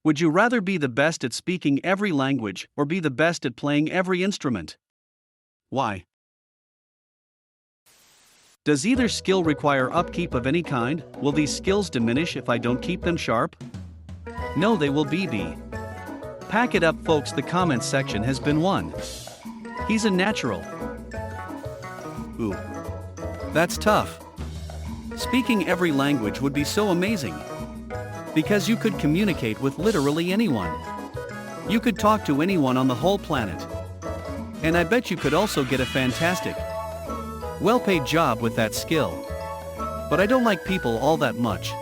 Would you rather be the best at speaking every language or be the best at playing every instrument? Why? Does either skill require upkeep of any kind? Will these skills diminish if I don't keep them sharp? No, they will be. Pack it up, folks. The comments section has been won. He's a natural. Ooh. That's tough. Speaking every language would be so amazing. Because you could communicate with literally anyone. You could talk to anyone on the whole planet. And I bet you could also get a fantastic, well-paid job with that skill. But I don't like people all that much.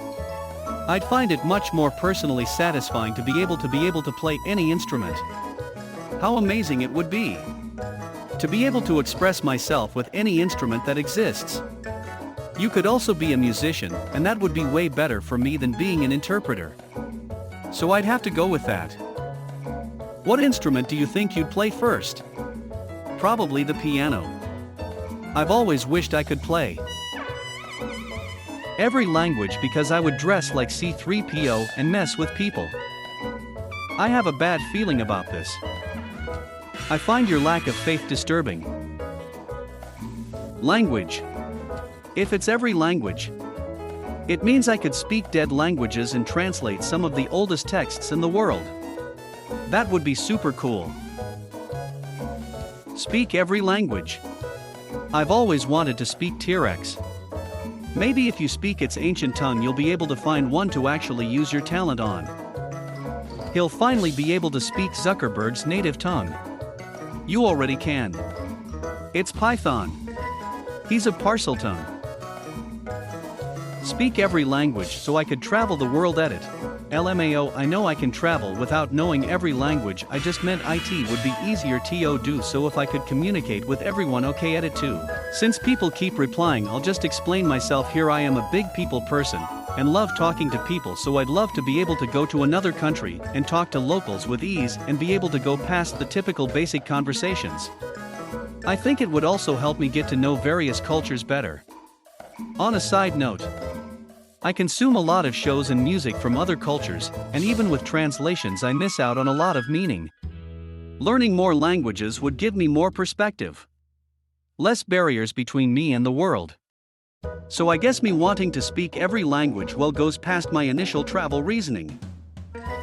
I'd find it much more personally satisfying to be able to play any instrument. How amazing it would be to be able to express myself with any instrument that exists. You could also be a musician, and that would be way better for me than being an interpreter. So I'd have to go with that. What instrument do you think you'd play first? Probably the piano. I've always wished I could play every language because I would dress like C-3PO and mess with people. I have a bad feeling about this. I find your lack of faith disturbing. Language. If it's every language, it means I could speak dead languages and translate some of the oldest texts in the world. That would be super cool. Speak every language. I've always wanted to speak T-Rex. Maybe if you speak its ancient tongue you'll be able to find one to actually use your talent on. He'll finally be able to speak Zuckerberg's native tongue. You already can. It's Python. He's a parcel tongue. Speak every language so I could travel the world. Edit. LMAO. I know I can travel without knowing every language, I just meant IT would be easier to do so if I could communicate with everyone. Okay, edit 2. Since people keep replying, I'll just explain myself here. I am a big people person and love talking to people, so I'd love to be able to go to another country and talk to locals with ease and be able to go past the typical basic conversations. I think it would also help me get to know various cultures better. On a side note, I consume a lot of shows and music from other cultures, and even with translations I miss out on a lot of meaning. Learning more languages would give me more perspective. Less barriers between me and the world. So I guess me wanting to speak every language well goes past my initial travel reasoning.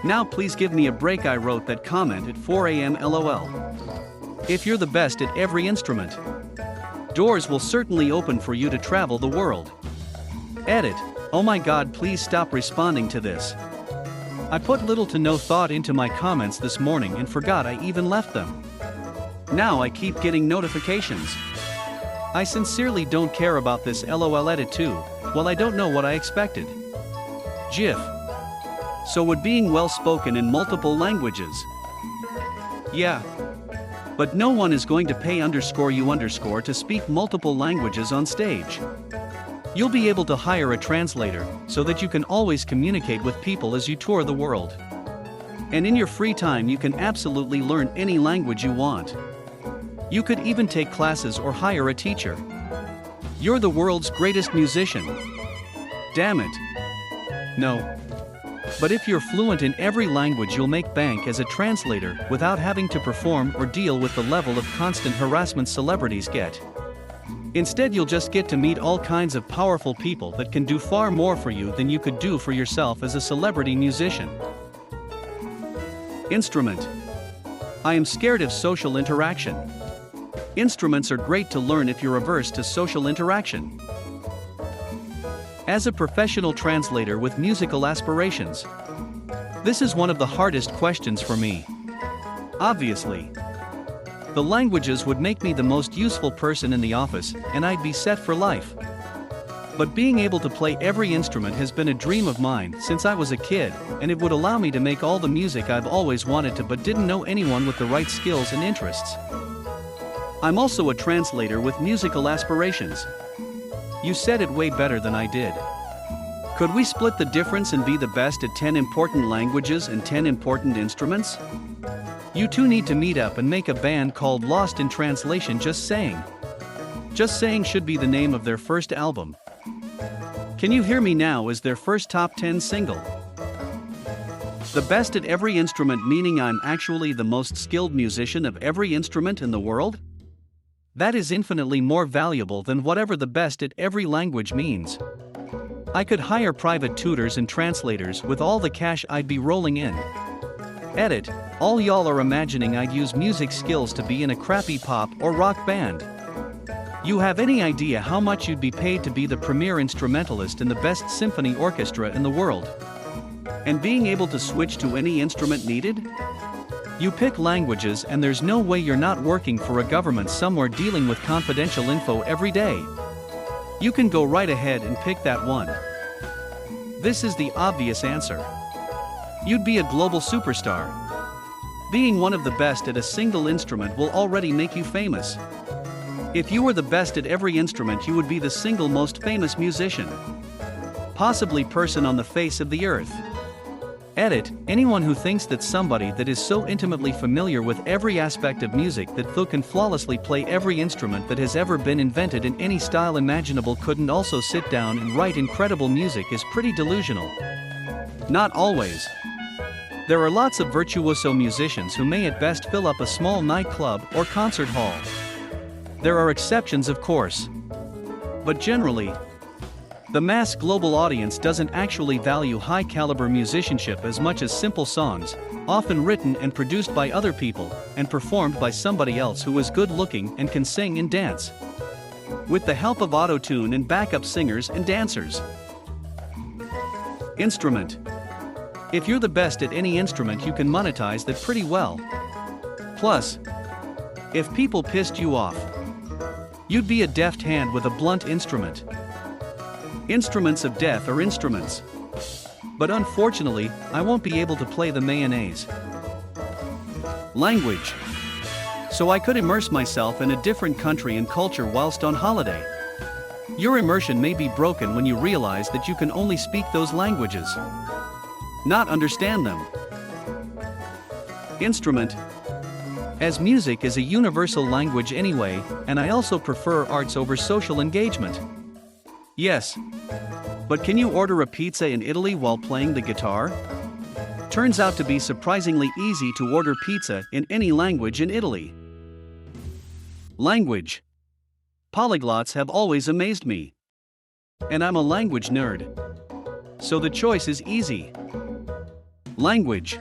Now please give me a break. I wrote that comment at 4 a.m. LOL. If you're the best at every instrument, doors will certainly open for you to travel the world. Edit. Oh my god, please stop responding to this. I put little to no thought into my comments this morning and forgot I even left them. Now I keep getting notifications. I sincerely don't care about this. LOL. Edit 2. Well, I don't know what I expected. GIF. So would being well spoken in multiple languages? Yeah. But no one is going to pay _you_ to speak multiple languages on stage. You'll be able to hire a translator so that you can always communicate with people as you tour the world. And in your free time you can absolutely learn any language you want. You could even take classes or hire a teacher. You're the world's greatest musician. Damn it. No. But if you're fluent in every language you'll make bank as a translator without having to perform or deal with the level of constant harassment celebrities get. Instead you'll just get to meet all kinds of powerful people that can do far more for you than you could do for yourself as a celebrity musician. Instrument. I am scared of social interaction. Instruments are great to learn if you're averse to social interaction. As a professional translator with musical aspirations, this is one of the hardest questions for me. Obviously, the languages would make me the most useful person in the office, and I'd be set for life. But being able to play every instrument has been a dream of mine since I was a kid, and it would allow me to make all the music I've always wanted to but didn't know anyone with the right skills and interests. I'm also a translator with musical aspirations. You said it way better than I did. Could we split the difference and be the best at 10 important languages and 10 important instruments? You two need to meet up and make a band called Lost in Translation. Just Saying. Just Saying should be the name of their first album. Can You Hear Me Now is their first top 10 single. The best at every instrument meaning I'm actually the most skilled musician of every instrument in the world? That is infinitely more valuable than whatever the best at every language means. I could hire private tutors and translators with all the cash I'd be rolling in. Edit, all y'all are imagining I'd use music skills to be in a crappy pop or rock band. You have any idea how much you'd be paid to be the premier instrumentalist in the best symphony orchestra in the world? And being able to switch to any instrument needed? You pick languages and there's no way you're not working for a government somewhere dealing with confidential info every day. You can go right ahead and pick that one. This is the obvious answer. You'd be a global superstar. Being one of the best at a single instrument will already make you famous. If you were the best at every instrument, you would be the single most famous musician, possibly person on the face of the earth. Edit, anyone who thinks that somebody that is so intimately familiar with every aspect of music that they can flawlessly play every instrument that has ever been invented in any style imaginable couldn't also sit down and write incredible music is pretty delusional. Not always. There are lots of virtuoso musicians who may at best fill up a small nightclub or concert hall. There are exceptions, of course. But generally, the mass global audience doesn't actually value high-caliber musicianship as much as simple songs, often written and produced by other people, and performed by somebody else who is good-looking and can sing and dance, with the help of auto-tune and backup singers and dancers. Instrument. If you're the best at any instrument, you can monetize that pretty well. Plus, if people pissed you off, you'd be a deft hand with a blunt instrument. Instruments of death are instruments. But unfortunately, I won't be able to play the mayonnaise. Language. So I could immerse myself in a different country and culture whilst on holiday. Your immersion may be broken when you realize that you can only speak those languages, not understand them. Instrument. As music is a universal language anyway, and I also prefer arts over social engagement. Yes. But can you order a pizza in Italy while playing the guitar? Turns out to be surprisingly easy to order pizza in any language in Italy. Language. Polyglots have always amazed me. And I'm a language nerd. So the choice is easy. Language.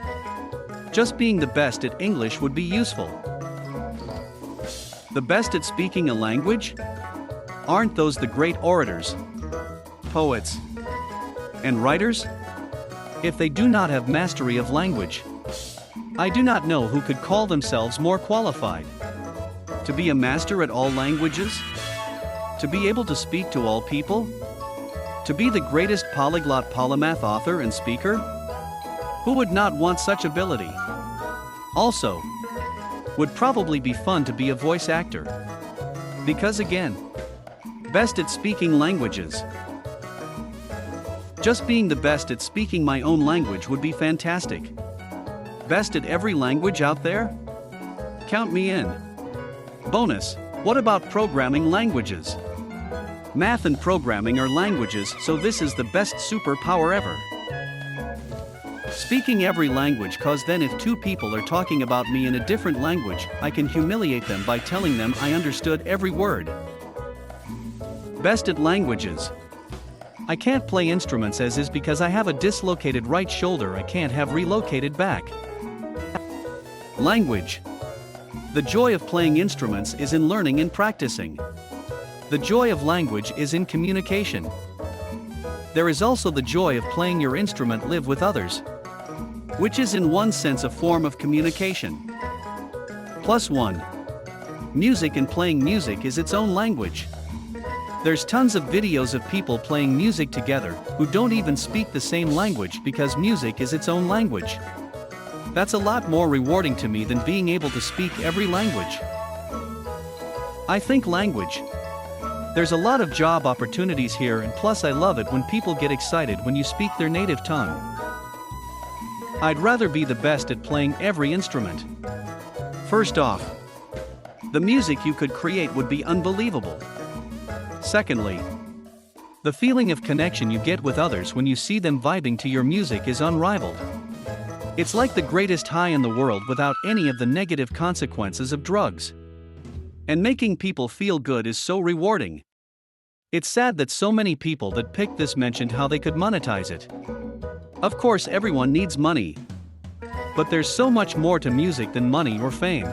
Just being the best at English would be useful. The best at speaking a language? Aren't those the great orators, poets, and writers? If they do not have mastery of language, I do not know who could call themselves more qualified. To be a master at all languages? To be able to speak to all people? To be the greatest polyglot polymath author and speaker? Who would not want such ability? Also, would probably be fun to be a voice actor. Because again, best at speaking languages. Just being the best at speaking my own language would be fantastic. Best at every language out there? Count me in. Bonus, what about programming languages? Math and programming are languages, so this is the best superpower ever. Speaking every language, cause then if two people are talking about me in a different language, I can humiliate them by telling them I understood every word. Best at languages. I can't play instruments as is because I have a dislocated right shoulder I can't have relocated back. Language. The joy of playing instruments is in learning and practicing. The joy of language is in communication. There is also the joy of playing your instrument live with others, which is in one sense a form of communication. Plus one. Music and playing music is its own language. There's tons of videos of people playing music together who don't even speak the same language because music is its own language. That's a lot more rewarding to me than being able to speak every language. I think language. There's a lot of job opportunities here, and plus I love it when people get excited when you speak their native tongue. I'd rather be the best at playing every instrument. First off, the music you could create would be unbelievable. Secondly, the feeling of connection you get with others when you see them vibing to your music is unrivaled. It's like the greatest high in the world without any of the negative consequences of drugs. And making people feel good is so rewarding. It's sad that so many people that picked this mentioned how they could monetize it. Of course, everyone needs money. But there's so much more to music than money or fame.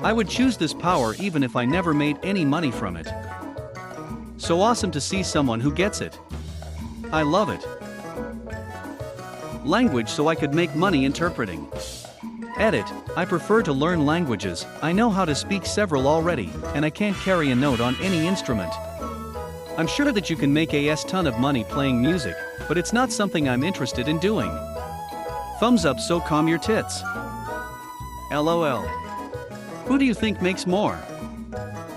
I would choose this power even if I never made any money from it. So awesome to see someone who gets it. I love it. Language so I could make money interpreting. Edit, I prefer to learn languages. I know how to speak several already, and I can't carry a note on any instrument. I'm sure that you can make a ton of money playing music, but it's not something I'm interested in doing. Thumbs up, so calm your tits. LOL. Who do you think makes more?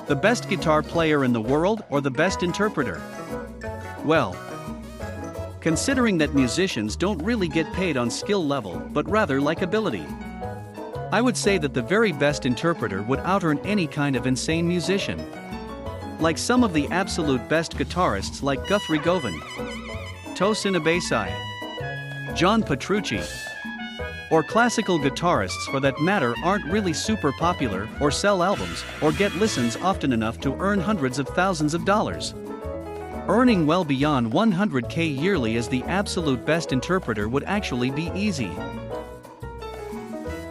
The best guitar player in the world or the best interpreter? Well, considering that musicians don't really get paid on skill level but rather likability, I would say that the very best interpreter would out-earn any kind of insane musician. Like some of the absolute best guitarists like Guthrie Govan, Tosin Abasai, John Petrucci, or classical guitarists for that matter aren't really super popular or sell albums or get listens often enough to earn hundreds of thousands of dollars. Earning well beyond 100K yearly as the absolute best interpreter would actually be easy.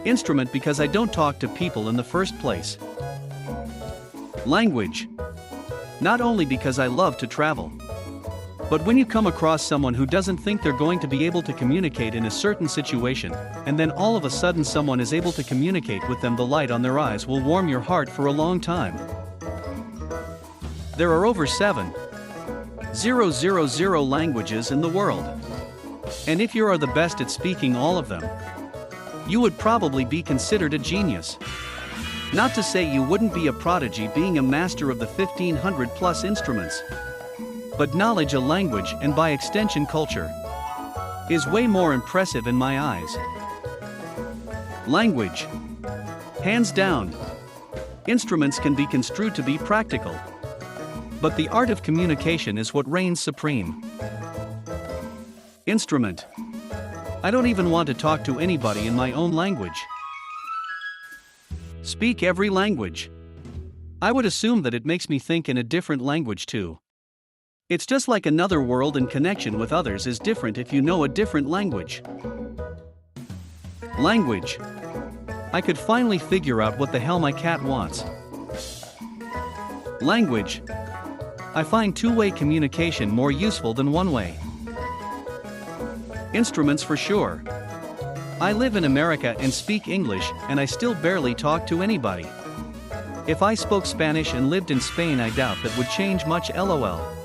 Instrument because I don't talk to people in the first place. Language. Not only because I love to travel. But when you come across someone who doesn't think they're going to be able to communicate in a certain situation, and then all of a sudden someone is able to communicate with them, the light on their eyes will warm your heart for a long time. There are over 7,000 languages in the world. And if you are the best at speaking all of them, you would probably be considered a genius. Not to say you wouldn't be a prodigy being a master of the 1,500 plus instruments. But knowledge of language and by extension culture is way more impressive in my eyes. Language. Hands down. Instruments can be construed to be practical. But the art of communication is what reigns supreme. Instrument. I don't even want to talk to anybody in my own language. Speak every language. I would assume that it makes me think in a different language too. It's just like another world, and connection with others is different if you know a different language. Language. I could finally figure out what the hell my cat wants. Language. I find two-way communication more useful than one-way. Instruments for sure. I live in America and speak English, and I still barely talk to anybody. If I spoke Spanish and lived in Spain, I doubt that would change much, LOL.